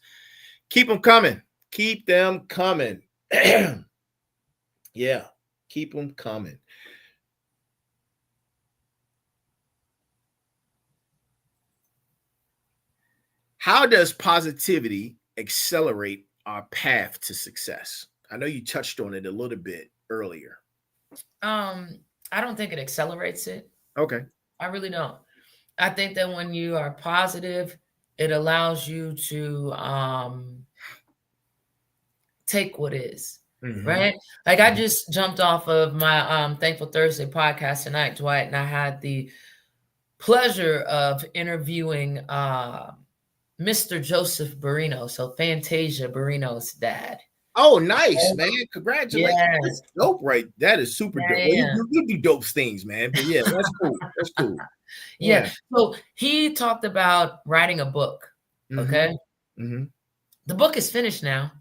Keep them coming. Keep them coming. Yeah. Keep them coming. How does positivity accelerate our path to success? I know you touched on it a little bit earlier. I don't think it accelerates it. Okay. I really don't. I think that when you are positive, it allows you to take what is. Right? Like I just jumped off of my Thankful Thursday podcast tonight, Dwight, and I had the pleasure of interviewing Mr. Joseph Barrino, so Fantasia Barrino's dad. Oh, nice, man. Congratulations. Yes. That's dope, right? That is super dope. Yeah. Well, you do dope things, man. But yeah, that's cool. That's cool. Yeah. So he talked about writing a book. Okay. The book is finished now.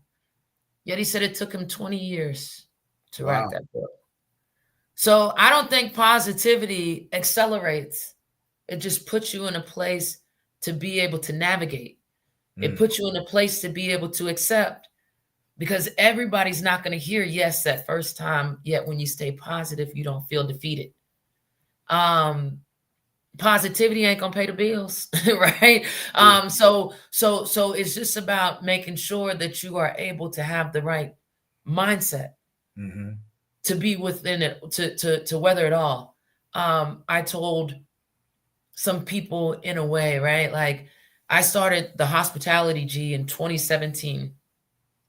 Yet he said it took him 20 years to write that book. So I don't think positivity accelerates. It just puts you in a place to be able to navigate. It puts you in a place to be able to accept, because everybody's not going to hear yes that first time. Yet when you stay positive, you don't feel defeated. Positivity ain't gonna pay the bills, right? So it's just about making sure that you are able to have the right mindset to be within it, to weather it all. I told some people in a way, right? Like I started the Hospitality G in 2017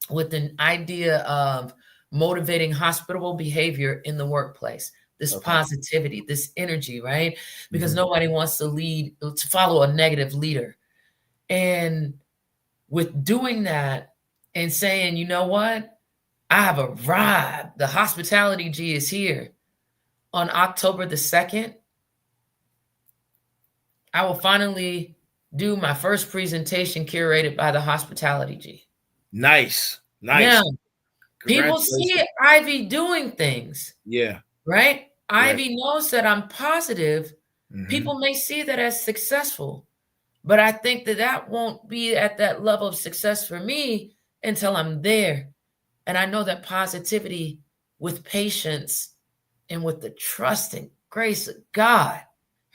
with an idea of motivating hospitable behavior in the workplace. This positivity, this energy, right? Because nobody wants to follow a negative leader. And with doing that and saying, you know what? I have arrived. The Hospitality G is here. On October the 2nd, I will finally do my first presentation curated by the Hospitality G. Nice. Now, people see Ivey doing things. Yeah. Right? Ivey knows that I'm positive. People may see that as successful, but I think that won't be at that level of success for me until I'm there. And I know that positivity with patience and with the trust and grace of God,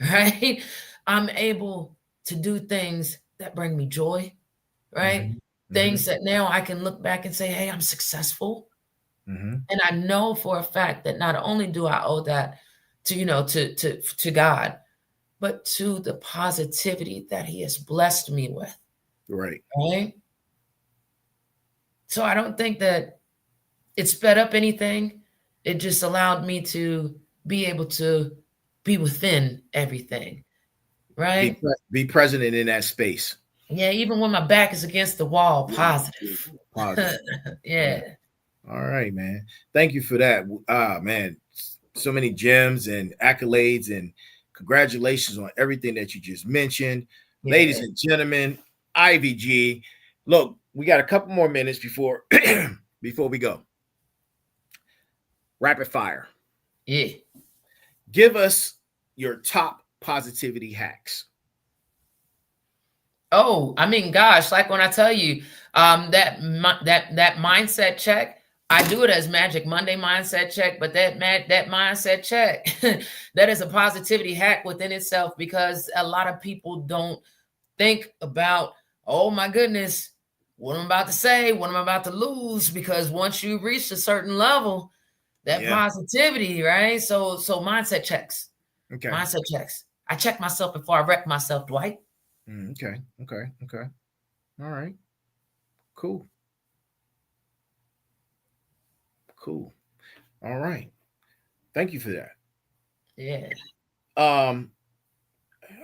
right? I'm able to do things that bring me joy, right? Things that now I can look back and say, hey, I'm successful. And I know for a fact that not only do I owe that to, to God, but to the positivity that he has blessed me with. Right. Right. So I don't think that it sped up anything. It just allowed me to be able to be within everything. Right. Be present in that space. Yeah. Even when my back is against the wall, positive. Yeah. All right, man. Thank you for that. Man, so many gems and accolades, and congratulations on everything that you just mentioned. Yeah. Ladies and gentlemen, Ivey Ghee. Look, we got a couple more minutes before we go. Rapid fire. Yeah. Give us your top positivity hacks. Oh, I mean, gosh, like when I tell you that mindset check, I do it as Magic Monday mindset check, but that mindset check, that is a positivity hack within itself, because a lot of people don't think about, oh my goodness, what I'm about to say, what I'm about to lose, because once you reach a certain level, that positivity, right? So mindset checks. Okay. Mindset checks. I check myself before I wreck myself, Dwight. Okay. All right. Cool. All right. Thank you for that. Yeah. Oh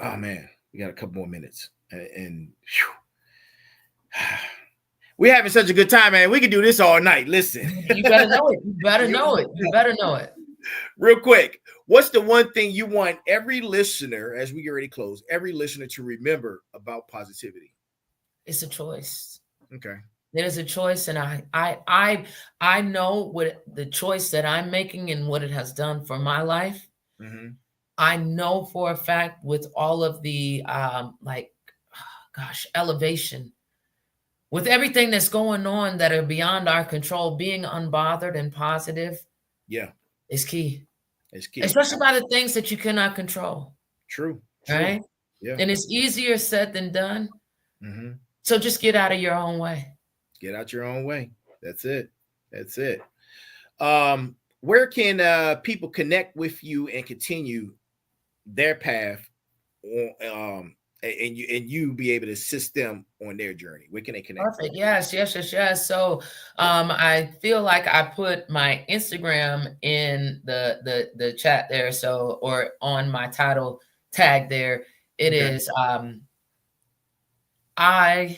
man, we got a couple more minutes, and we're having such a good time, man. We can do this all night. Listen, You better know it. You better know it. You better know it. Real quick, what's the one thing you want every listener, as we get ready to close, every listener to remember about positivity? It's a choice. Okay. It is a choice, and I know what the choice that I'm making and what it has done for my life. Mm-hmm. I know for a fact with all of the elevation, with everything that's going on that are beyond our control, being unbothered and positive, is key. It's key, especially by the things that you cannot control. True. Right? Yeah. And it's easier said than done. Mm-hmm. So just get out of your own way. Get out your own way. That's it. Where can people connect with you and continue their path, and you be able to assist them on their journey? Where can they connect? Perfect. Yes. So I feel like I put my Instagram in the chat there. So, or on my title tag there. It is I_B_Ivey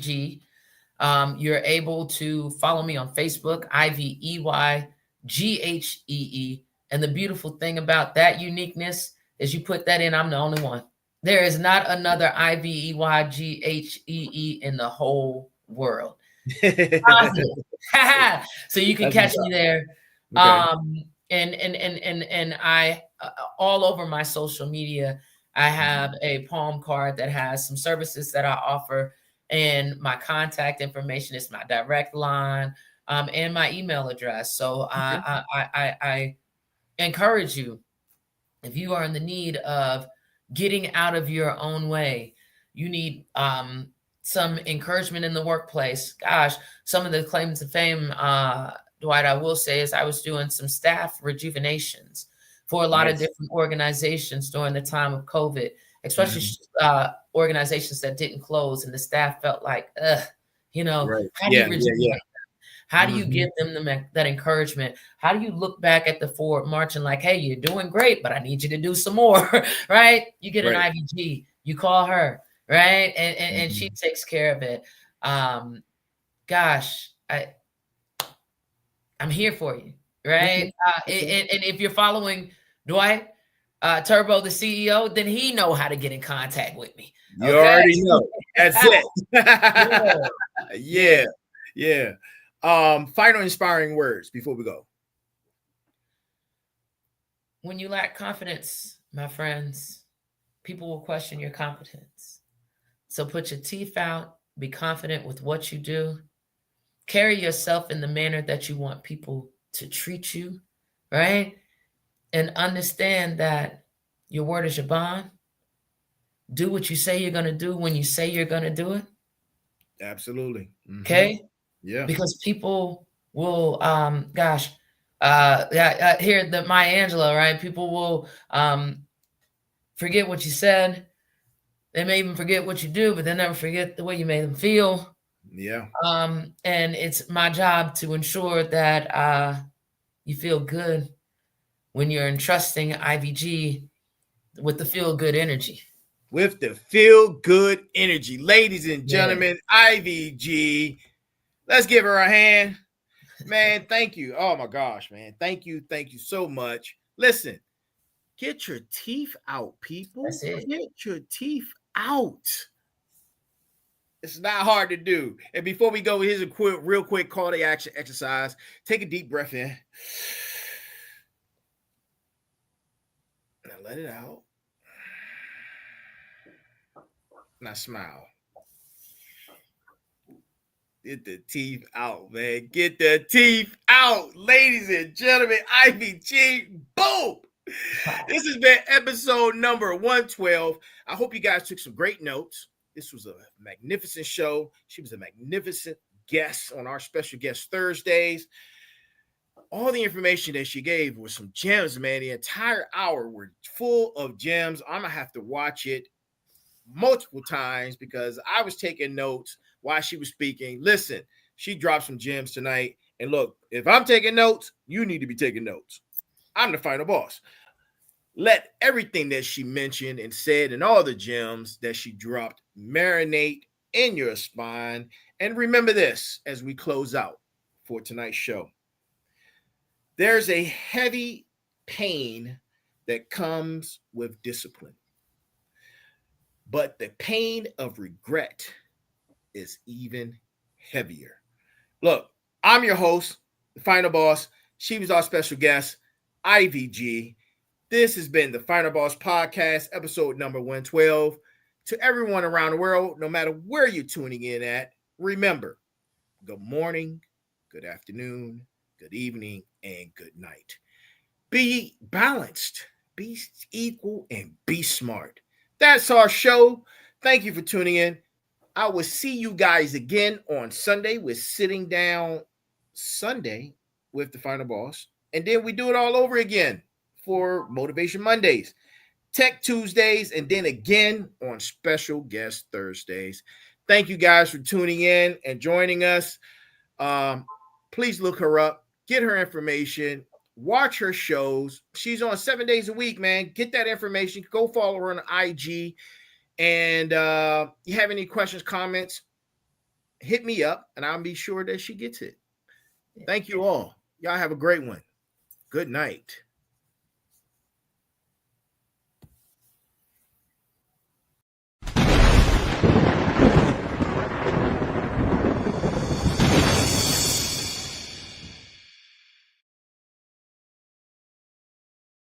Ghee. You're able to follow me on Facebook, Ivey Ghee. And the beautiful thing about that uniqueness is you put that in, I'm the only one. There is not another Ivey Ghee in the whole world. So you can catch me there. Okay. And I all over my social media, I have a palm card that has some services that I offer, and my contact information is my direct line, and my email address. So I encourage you, if you are in the need of getting out of your own way, you need some encouragement in the workplace. Gosh, some of the claims to fame, Dwight, I will say, is I was doing some staff rejuvenations for a lot of different organizations during the time of COVID, especially organizations that didn't close, and the staff felt like, how do you rejuvenate them? How do you give them that encouragement? How do you look back at the forward march and like, hey, you're doing great, but I need you to do some more, right? You get an Ivey Ghee, you call her, right? And she takes care of it. Gosh, I'm here for you, right? And if you're following Dwight, Turbo, the CEO, then he know how to get in contact with me. You already know. That's it. Yeah. Final inspiring words before we go. When you lack confidence, my friends, people will question your competence. So put your teeth out, be confident with what you do, carry yourself in the manner that you want people to treat you, right? And understand that your word is your bond. Do what you say you're going to do when you say you're going to do it. Absolutely. Okay? Yeah. Because people will, hear the Maya Angelou, right? People will forget what you said. They may even forget what you do, but they never forget the way you made them feel. Yeah. And it's my job to ensure that you feel good when you're entrusting Ivey Ghee with the feel-good energy. With the feel-good energy. Ladies and gentlemen, Ivey Ghee. Let's give her a hand. Man, thank you. Oh, my gosh, man. Thank you. Thank you so much. Listen, get your teeth out, people. That's it. Get your teeth out. It's not hard to do. And before we go, here's a real quick call to action exercise. Take a deep breath in. Now let it out. Now smile. Get the teeth out, man. Get the teeth out. Ladies and gentlemen, Ivey Ghee. Boom. This has been episode number 112. I hope you guys took some great notes. This was a magnificent show. She was a magnificent guest on our special guest Thursdays. all the information that she gave was some gems, man. The entire hour were full of gems. I'm gonna have to watch it multiple times because I was taking notes while she was speaking. Listen, she dropped some gems tonight. And look, if I'm taking notes, you need to be taking notes. I'm the final boss. Let everything that she mentioned and said and all the gems that she dropped marinate in your spine. And remember this as we close out for tonight's show. There's a heavy pain that comes with discipline. But the pain of regret is even heavier. Look, I'm your host, the final boss. She was our special guest, Ivey Ghee. This has been the Final Boss Podcast, episode number 112. To everyone around the world, no matter where you're tuning in at, remember, good morning, good afternoon, good evening, and good night. Be balanced, be equal, and be smart. That's our show. Thank you for tuning in. I will see you guys again on Sunday. We're sitting down Sunday with the Final Boss. And then we do it all over again for Motivation Mondays, Tech Tuesdays, and then again on Special Guest Thursdays. Thank you guys for tuning in and joining us. Please look her up. Get her information. Watch her shows. She's on 7 days a week, man. Get that information. Go follow her on IG. And you have any questions, comments, hit me up, and I'll be sure that she gets it. Thank you all. Y'all have a great one. Good night.